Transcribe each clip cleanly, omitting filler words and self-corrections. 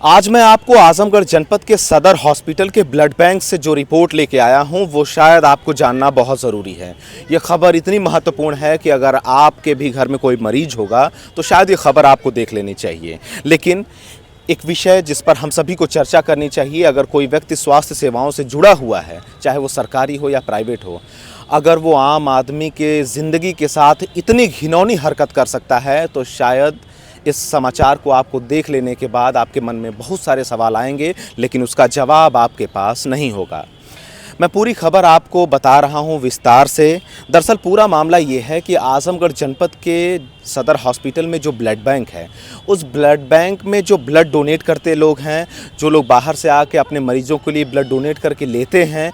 आज मैं आपको आजमगढ़ जनपद के सदर हॉस्पिटल के ब्लड बैंक से जो रिपोर्ट लेके आया हूं वो शायद आपको जानना बहुत ज़रूरी है। ये खबर इतनी महत्वपूर्ण है कि अगर आपके भी घर में कोई मरीज होगा तो शायद ये खबर आपको देख लेनी चाहिए। लेकिन एक विषय जिस पर हम सभी को चर्चा करनी चाहिए, अगर कोई व्यक्ति स्वास्थ्य सेवाओं से जुड़ा हुआ है, चाहे वो सरकारी हो या प्राइवेट हो, अगर वो आम आदमी के ज़िंदगी के साथ इतनी घिनौनी हरकत कर सकता है तो शायद इस समाचार को आपको देख लेने के बाद आपके मन में बहुत सारे सवाल आएंगे, लेकिन उसका जवाब आपके पास नहीं होगा। मैं पूरी खबर आपको बता रहा हूं विस्तार से। दरअसल पूरा मामला ये है कि आजमगढ़ जनपद के सदर हॉस्पिटल में जो ब्लड बैंक है, उस ब्लड बैंक में जो ब्लड डोनेट करते लोग हैं, जो लोग बाहर से आके अपने मरीजों के लिए ब्लड डोनेट करके लेते हैं,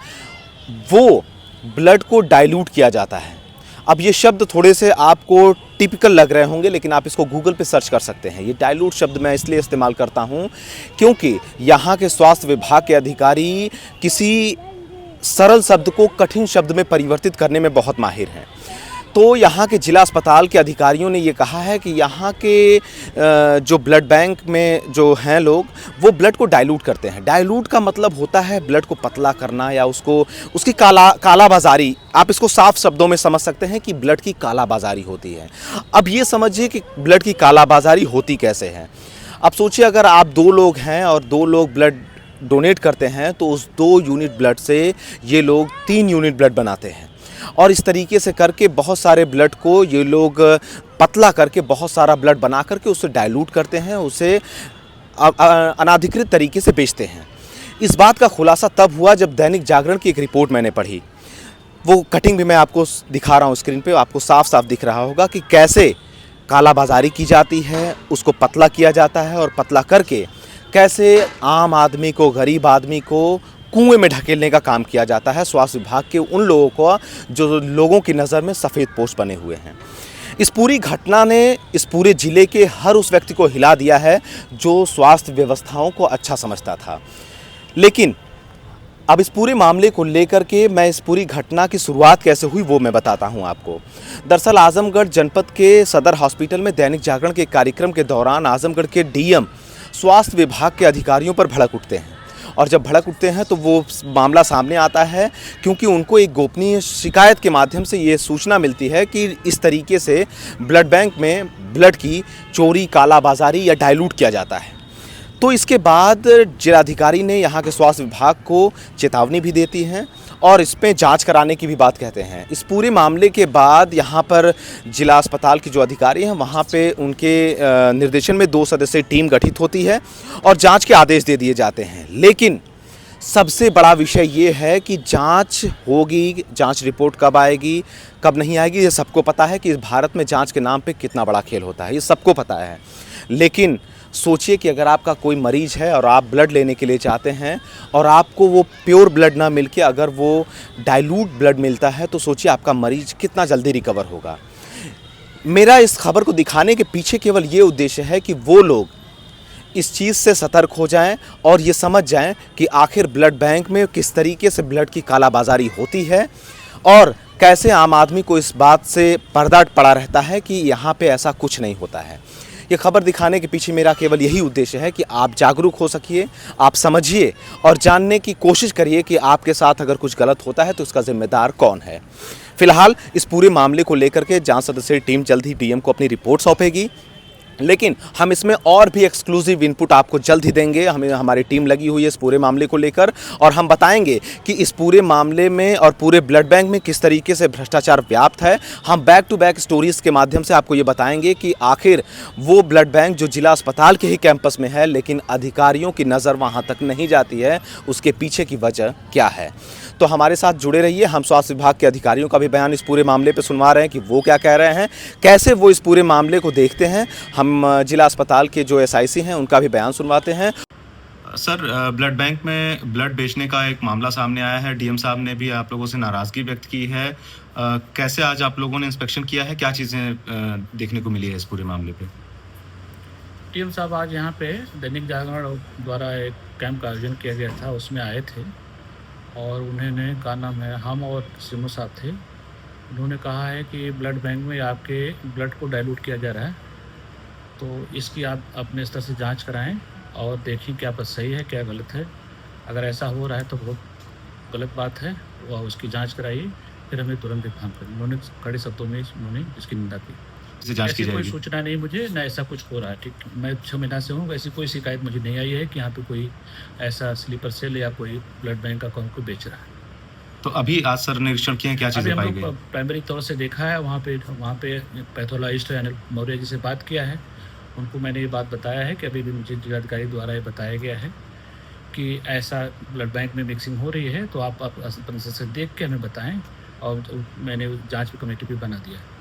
वो ब्लड को डाइल्यूट किया जाता है। अब ये शब्द थोड़े से आपको टिपिकल लग रहे होंगे, लेकिन आप इसको गूगल पे सर्च कर सकते हैं। ये डाइल्यूट शब्द मैं इसलिए इस्तेमाल करता हूँ क्योंकि यहाँ के स्वास्थ्य विभाग के अधिकारी किसी सरल शब्द को कठिन शब्द में परिवर्तित करने में बहुत माहिर हैं। तो यहाँ के जिला अस्पताल के अधिकारियों ने ये कहा है कि यहाँ के जो ब्लड बैंक में जो हैं लोग, वो ब्लड को डाइल्यूट करते हैं। डाइल्यूट का मतलब होता है ब्लड को पतला करना या उसकी कालाबाजारी। आप इसको साफ शब्दों में समझ सकते हैं कि ब्लड की कालाबाजारी होती है। अब ये समझिए कि ब्लड की कालाबाजारी होती कैसे है। अब सोचिए, अगर आप दो लोग हैं और दो लोग ब्लड डोनेट करते हैं तो उस 2 यूनिट ब्लड से ये लोग 3 यूनिट ब्लड बनाते हैं, और इस तरीके से करके बहुत सारे ब्लड को ये लोग पतला करके बहुत सारा ब्लड बना करके उसे डाइल्यूट करते हैं, उसे अनाधिकृत तरीके से बेचते हैं। इस बात का खुलासा तब हुआ जब दैनिक जागरण की एक रिपोर्ट मैंने पढ़ी। वो कटिंग भी मैं आपको दिखा रहा हूँ स्क्रीन पे, आपको साफ साफ दिख रहा होगा कि कैसे कालाबाजारी की जाती है, उसको पतला किया जाता है, और पतला करके कैसे आम आदमी को, गरीब आदमी को कुएं में ढकेलने का काम किया जाता है स्वास्थ्य विभाग के उन लोगों को जो लोगों की नज़र में सफ़ेद पोश बने हुए हैं। इस पूरी घटना ने इस पूरे ज़िले के हर उस व्यक्ति को हिला दिया है जो स्वास्थ्य व्यवस्थाओं को अच्छा समझता था। लेकिन अब इस पूरे मामले को लेकर के मैं इस पूरी घटना की शुरुआत कैसे हुई वो मैं बताता हूं आपको। दरअसल आजमगढ़ जनपद के सदर हॉस्पिटल में दैनिक जागरण के कार्यक्रम के दौरान आजमगढ़ के डीएम स्वास्थ्य विभाग के अधिकारियों पर भड़क उठते हैं, और जब भड़क उठते हैं तो वो मामला सामने आता है क्योंकि उनको एक गोपनीय शिकायत के माध्यम से ये सूचना मिलती है कि इस तरीके से ब्लड बैंक में ब्लड की चोरी, कालाबाजारी या डाइल्यूट किया जाता है। तो इसके बाद जिलाधिकारी ने यहाँ के स्वास्थ्य विभाग को चेतावनी भी देती हैं और इस पे जांच कराने की भी बात कहते हैं। इस पूरे मामले के बाद यहाँ पर जिला अस्पताल के जो अधिकारी हैं वहाँ पे उनके निर्देशन में 2 सदस्यीय टीम गठित होती है और जांच के आदेश दे दिए जाते हैं। लेकिन सबसे बड़ा विषय ये है कि जांच होगी, जांच रिपोर्ट कब आएगी, कब नहीं आएगी, ये सबको पता है कि इस भारत में जांच के नाम पे कितना बड़ा खेल होता है, ये सबको पता है। लेकिन सोचिए कि अगर आपका कोई मरीज है और आप ब्लड लेने के लिए चाहते हैं और आपको वो प्योर ब्लड ना मिलके अगर वो डाइल्यूट ब्लड मिलता है, तो सोचिए आपका मरीज कितना जल्दी रिकवर होगा। मेरा इस खबर को दिखाने के पीछे केवल ये उद्देश्य है कि वो लोग इस चीज़ से सतर्क हो जाएं और ये समझ जाएं कि आखिर ब्लड बैंक में किस तरीके से ब्लड की कालाबाजारी होती है और कैसे आम आदमी को इस बात से पर्दा पड़ा रहता है कि यहाँ पे ऐसा कुछ नहीं होता है। ये खबर दिखाने के पीछे मेरा केवल यही उद्देश्य है कि आप जागरूक हो सकिए, आप समझिए और जानने की कोशिश करिए कि आपके साथ अगर कुछ गलत होता है तो उसका जिम्मेदार कौन है। फिलहाल इस पूरे मामले को लेकर के जांच सदस्यीय टीम जल्द ही डीएम को अपनी रिपोर्ट सौंपेगी, लेकिन हम इसमें और भी एक्सक्लूसिव इनपुट आपको जल्द ही देंगे। हमारी टीम लगी हुई है इस पूरे मामले को लेकर और हम बताएंगे कि इस पूरे मामले में और पूरे ब्लड बैंक में किस तरीके से भ्रष्टाचार व्याप्त है। हम बैक टू बैक स्टोरीज़ के माध्यम से आपको ये बताएंगे कि आखिर वो ब्लड बैंक जो जिला अस्पताल के ही कैंपस में है लेकिन अधिकारियों की नज़र वहाँ तक नहीं जाती है, उसके पीछे की वजह क्या है। तो हमारे साथ जुड़े रहिए। हम स्वास्थ्य विभाग के अधिकारियों का भी बयान इस पूरे मामले पे सुनवा रहे हैं कि वो क्या कह रहे हैं, कैसे वो इस पूरे मामले को देखते हैं। हम जिला अस्पताल के जो एसआईसी हैं उनका भी बयान सुनवाते हैं। सर, ब्लड बैंक में ब्लड बेचने का एक मामला सामने आया है। डीएम साहब ने भी आप लोगों से नाराज़गी व्यक्त की है। कैसे आज आप लोगों ने इंस्पेक्शन किया है, क्या चीज़ें देखने को मिली है इस पूरे मामले पे? डीएम साहब आज यहाँ पे दैनिक जागरण द्वारा एक कैंप का आयोजन किया गया था, उसमें आए थे और उन्होंने क्या नाम है, हम और सिमो साहब थे। उन्होंने कहा है कि ब्लड बैंक में आपके ब्लड को डाइल्यूट किया जा रहा है, तो इसकी आप अपने स्तर से जांच कराएं और देखें क्या बात सही है क्या गलत है। अगर ऐसा हो रहा है तो बहुत गलत बात है और उसकी जांच कराइए, फिर हमें तुरंत इन्फॉर्म करें। उन्होंने कड़े शब्दों में उन्होंने इसकी निंदा की। इसे जांच की ऐसी कोई जाएगी। सूचना नहीं मुझे, ना ऐसा कुछ हो रहा है। ठीक, मैं 6 महीना से हूँ, ऐसी कोई शिकायत मुझे नहीं आई है कि यहाँ पे कोई ऐसा स्लीपर सेल या कोई ब्लड बैंक अकाउंट को बेच रहा है। तो अभी आज सर निरीक्षण किए हैं, क्या अभी चीज़ें हम पाई लोग गई? प्राइमरी तौर से देखा है, वहाँ पे पैथोलॉजिस्ट अनिल मौर्य जी से बात किया है। उनको मैंने ये बात बताया है कि अभी भी मुझे जिलाधिकारी द्वारा ये बताया गया है कि ऐसा ब्लड बैंक में मिक्सिंग हो रही है, तो आप अपने से देख के हमें बताएं। और मैंने जांच कमेटी भी बना दिया है।